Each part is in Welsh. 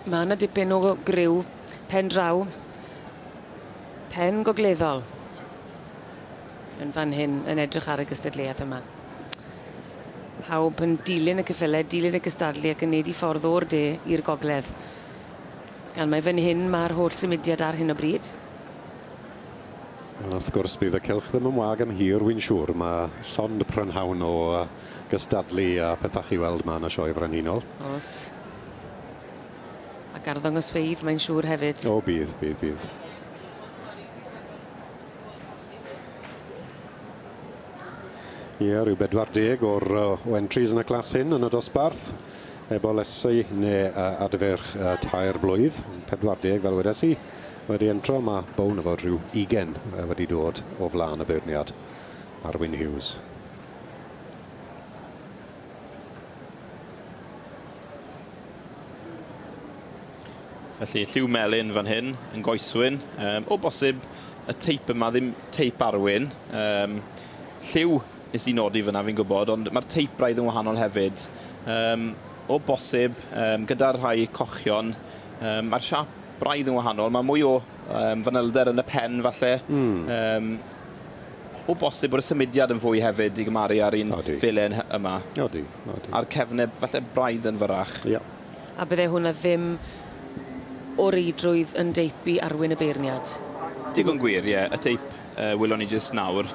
Mae yna dipyn o griw, pen draw, pen gogleddol. Yn fan hyn yn edrych ar y gystadleuaeth yma. Pawb yn dilyn y cyffyle, dilyn y gystadlu ac yn neud I ffordd o'r de i'r gogledd. Gan mae fan hyn mae'r holl symudiad ar hyn o bryd. Wrth gwrs bydd y cylch ddim yn wag am hir, wy'n siŵr. Mae llond prynhawn o gystadlu a pethach I weld ma yn y sioe frenhinol. Os. Ac arddangosfeidd mae'n siŵr hefyd. O, bydd. Ie, rhyw 40 o entries yn y clas hyn yn y dosbarth. Ebolesu neu Adfarch Tair blwydd. 40 fel wedes I. Wedi entro, mae Bown efo rhyw 20 wedi dod o flaen y beirniad Arwyn Hughes. Felly lliw melyn fan hyn yn goeswyn. O bosib y teip yma ddim teip arwyn. Lliw is I nodi fyna fi'n gwybod, ond mae'r teip braidd yn wahanol hefyd. O bosib, gyda'r rhai cochion, mae'r siap braidd yn wahanol. Mae mwy o fanylder yn y pen falle. O bosib bod y symudiad yn fwy hefyd I gymaru ar un felen yma. Odi. A'r cefneb falle braidd yn fyrach. A bydde hwnna ddim o reidrwydd yn deipi arwyn y beirniad? Digon gwir, ie. Y teip wylwn ni jyst nawr.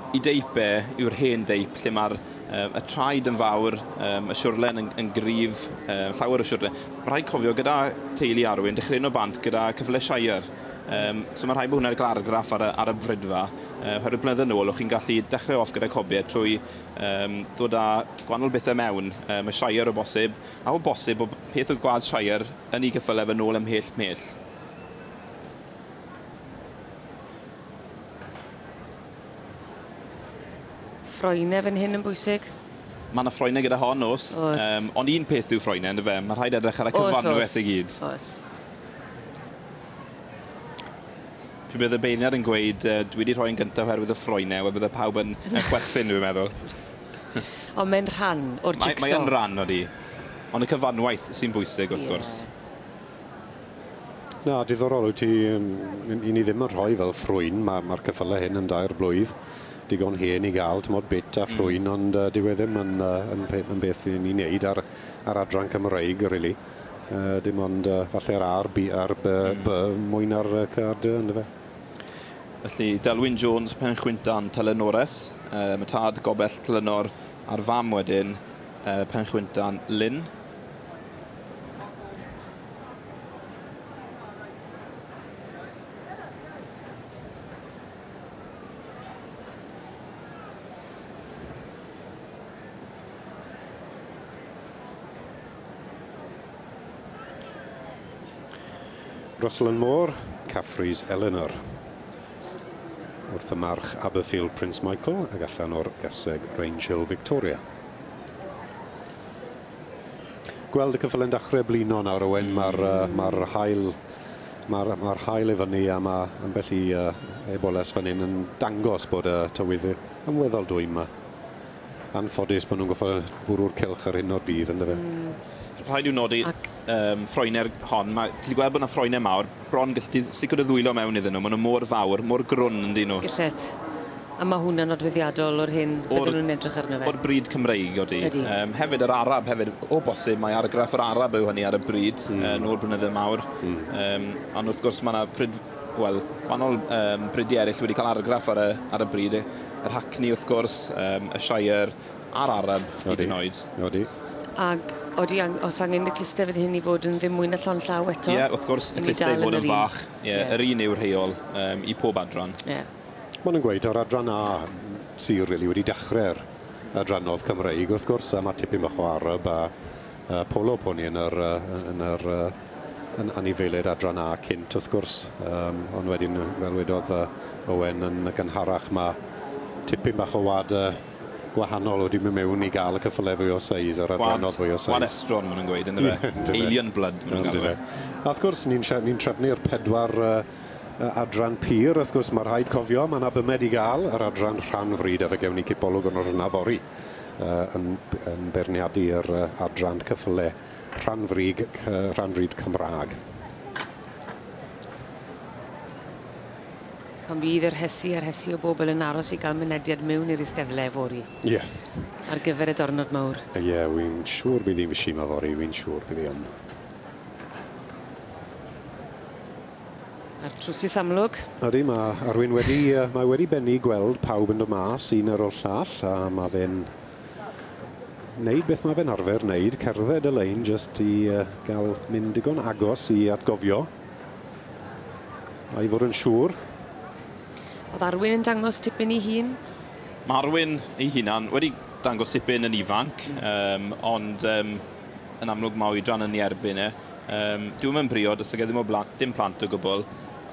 I deipau yw'r hen deip lle mae'r y traed yn fawr, y siwrlen yn gryf, llawer o siwrlen. Mae rhaid cofio gyda teulu arwyn, dechreu'n o bant gyda cyfle siair. So mae rhaid bod hwnna'r glargraff ar y frydfa. Herwydd blynedd yn ôl, o'ch chi'n gallu dechrau off gyda cobiau trwy ddod â gwahanol bethau mewn, y siair o bosib, a o bosib o peth o gwad siair yn ei gyffyle fe nôl ymhell. Ffroenau fan hyn yn bwysig? Mae yna ffroenau gyda hon os. Ond un peth yw ffroenau, ynddo fe? Mae rhaid edrych ar y cyfanwaith I gyd. Pwy bydd y beirniad yn gweud, dwi wedi rhoi'n gyntaf herwydd y ffroenau, a bydd y pawb yn chwerthin, dwi'n meddwl. Ond mae'n rhan o'r jigsaw. Mae'n rhan o'r Ond y cyfanwaith sy'n bwysig, wrth gwrs. Na, diddorol wyt ti, I ni ddim yn rhoi fel ffrwyn, mae'r cyffyle hyn yn 2 blwydd. Digon hen I gael, tymod bit a ffrwyn, ond dyw e ddim yn beth I ni'n neud ar adran Cymreig, really. Dim ond falle'r a'r B mwy na'r card ynddo fe. Felly, Delwyn Jones, pen chwyntan Telenores, mae tad gobell Telenor ar fam wedyn, pen chwyntan Lynn. Russell and Moore, Caffrey's Eleanor. Wrth y march Aberfield Prince Michael ac allan o'r gaseg Range Hill Victoria. Gweld y cyffylen dechrau blino nawr Owen, mae'r haul i fyny a mae ambell I Eboles fan hyn yn dangos bod y tywydd yn weddol dwy yma. Anffodus bod nhw'n goffo bwrw'r cylch ar hyn o'r dydd ynddo fe. Rhaid i'w nodi ffroenau'r hon. Ti wedi gweld bod yna ffroenau mawr, bron gallu sicr y ddwylo mewn iddyn nhw. Maen nhw mor fawr, mor grwn yn dyn nhw. Gyllet. A mae hwnna'n nodweddiadol o'r hyn bydden nhw'n edrych arno fe. O'r bryd Cymreig oeddi. Hefyd yr Arab, o bosib, mae argraff yr Arab yw hynny ar y bryd, nôl blynyddoedd mawr. Ond wrth gwrs mae yna gwahanol brydiau eraill wedi cael argraff ar y bryd. Yr Hackney wrth gwrs, y Shire a'r Arab hyd yn oed. Odi. Ac os angen y clister fydd hyn I fod yn ddim mwy na llon llaw eto? Ie, wrth gwrs, y clister I fod yn fach. Yr un yw'r rheol I pob adran. Mae'n yn gweud o'r adran A sy'n wedi dechrau'r adrannodd Cymreig, wrth gwrs, a mae tipyn bach o Arab a polo poni yn anifeiliaid adran A cynt, wrth gwrs. Ond wedyn, fel wedodd Owen yn gynharach, mae tipyn bach o wad gwahanol wedi mynd mewn I gael y cyffyle fwy o seis ar adrannodd fwy o seis. Wad estron, maen nhw'n gweud, ynddo fe. Alien blood, maen nhw'n galw fe. A wrth gwrs, ni'n trefnu'r 4 adran pyr, wrth gwrs, mae'r rhaid cofio, mae'n abymed I gael yr adran rhan fryd a fe gewn ni cipolwg yn o'r yna fori yn berniadu'r adran cyffyle rhanfryd Cymraeg. Ond bydd yr hesi o bobl yn aros i gael mynediad mewn i'r eisteddle fory. Ie. Ar gyfer y diwrnod mawr. Ie, wy'n siŵr bydd hi'n fysi ma fori, wy'n siŵr bydd hi'n. A'r trwsus amlwg. Ydy, mae wedi bennu gweld pawb yn dod mas un ar ôl llall, a mae fe'n wneud beth mae fe'n arfer wneud, cerdded y lein jyst i gael mynd digon agos i atgofio. A i fod yn siŵr. Oedd Arwyn yn dangos tipyn i hun? Mae Arwyn ei hunan wedi dangos tipyn yn ifanc, ond yn amlwg mae oedran yn ei erbyn e. Dwi'n mynd briod, os ag ddim plant o gwbl,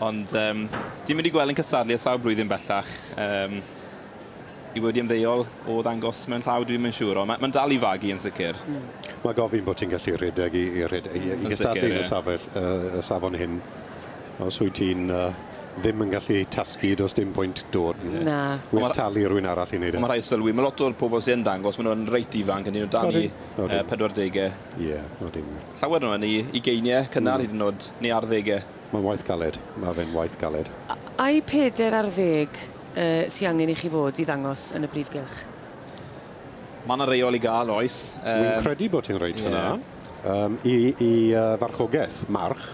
ond dim wedi gweld yn cysadlu a sawl blwyddyn bellach. I wedi ymddeol o ddangos mewn llaw, dwi'n mynd siŵr, ond mae'n dal i fagu yn sicr. Mae gofyn bod ti'n gallu rhedeg i gystadlu yn y safon hyn. Os wyt ti'n ddim yn gallu tasgu dos dim pwynt dod. Na. Wyth talu rhywun arall i wneud e. Mae rhai sylwi, mae lot o'r pobl sy'n dangos, maen nhw'n reit ifanc, yn nhw'n dal i 40au. Ie, dim. Llawer nhw yn i geiniau cynnar hyd yn oed, neu ar 10au. Mae'n waith galed, mae fe'n waith galed. A'i 4 ar 10 sy'n angen i chi fod i ddangos yn y brifgylch? Mae yna reol i gael, oes. Wy'n credu bod ti'n reit hynna. I farchogaeth, march.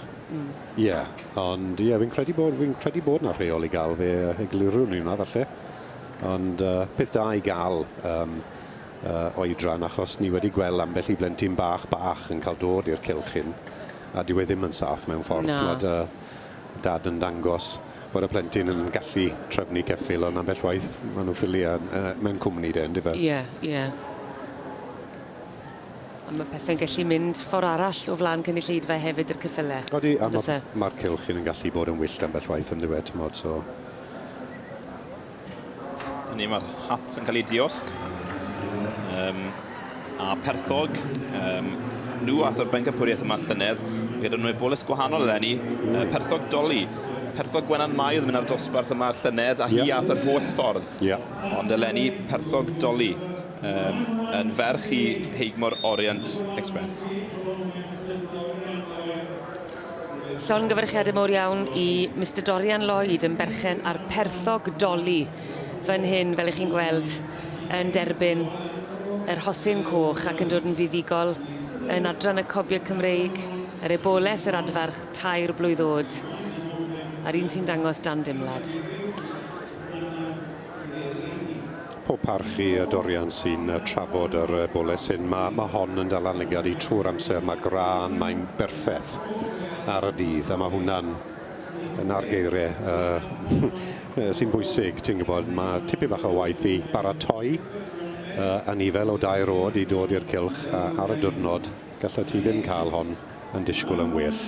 Ie, ond fi'n credu bod yna reol i gael fe eglurwn ni hwnna falle. Ond peth da i gael oedran, achos ni wedi gweld ambell i blentyn bach yn cael dod i'r cylch hyn. A dyw e ddim yn saff mewn ffordd. Mae dad yn dangos bod y plentyn yn gallu trefnu ceffil, ond ambell waith maen nhw ffili mewn cwmni de, ynddi fe? Ie. A mae pethau'n gallu mynd ffordd arall o flaen cynulleidfa hefyd i'r cyffylau. Odi, a mae'r cylch yn gallu bod yn wyllt ambell waith yn ddiwed, tmod, so. Mae'r hat yn cael ei diosg. A perthog, nhw ath o'r bencampwriaeth yma llynedd, gyda nhw Eboles gwahanol eleni, perthog doli. Perthog Gwenan Mai oedd yn mynd ar dosbarth yma llynedd, a hi ath yr holl ffordd. Ond eleni perthog doli, yn ferch i Heigmor Orient Express. Llongyfarchiadau mawr iawn i Mr Dorian Lloyd yn berchen ar perthog doli. Fan hyn, fel ych chi'n gweld, yn derbyn yr hosyn coch ac yn dod yn fuddigol yn adran y Cobiau Cymreig, yr Eboles yr Adfarch, Tair blwydd o'd, a'r un sy'n dangos dan dimlad. Pob parch i Dorian sy'n trafod yr Eboles hyn, mae hon yn dal anlygiad i trwy'r amser, mae gran, mae'n berffeth ar y dydd, a mae hwnna'n yn argeiriau sy'n bwysig, ti'n gwybod, mae tipyn bach o waith i baratoi a nifel o 2 o'd i dod i'r cylch ar y diwrnod, gallai ti ddim cael hon yn disgwyl yn well.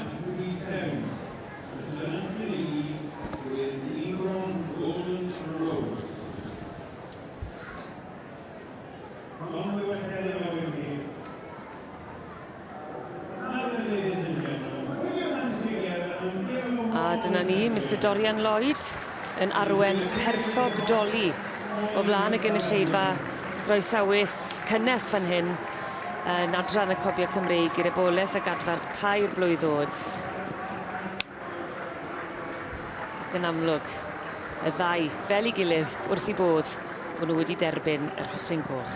A dyna ni, Mr Dorian Lloyd yn arwen perthog doli o flaen y gynulleidfa groesawus cynnes fan hyn yn adran y Cobiau Cymreig i'r Eboles ac Adfarch Tair blwydd o'd. Ac yn amlwg, y ddau fel ei gilydd wrth i bodd bod nhw wedi derbyn yr hosyn coch.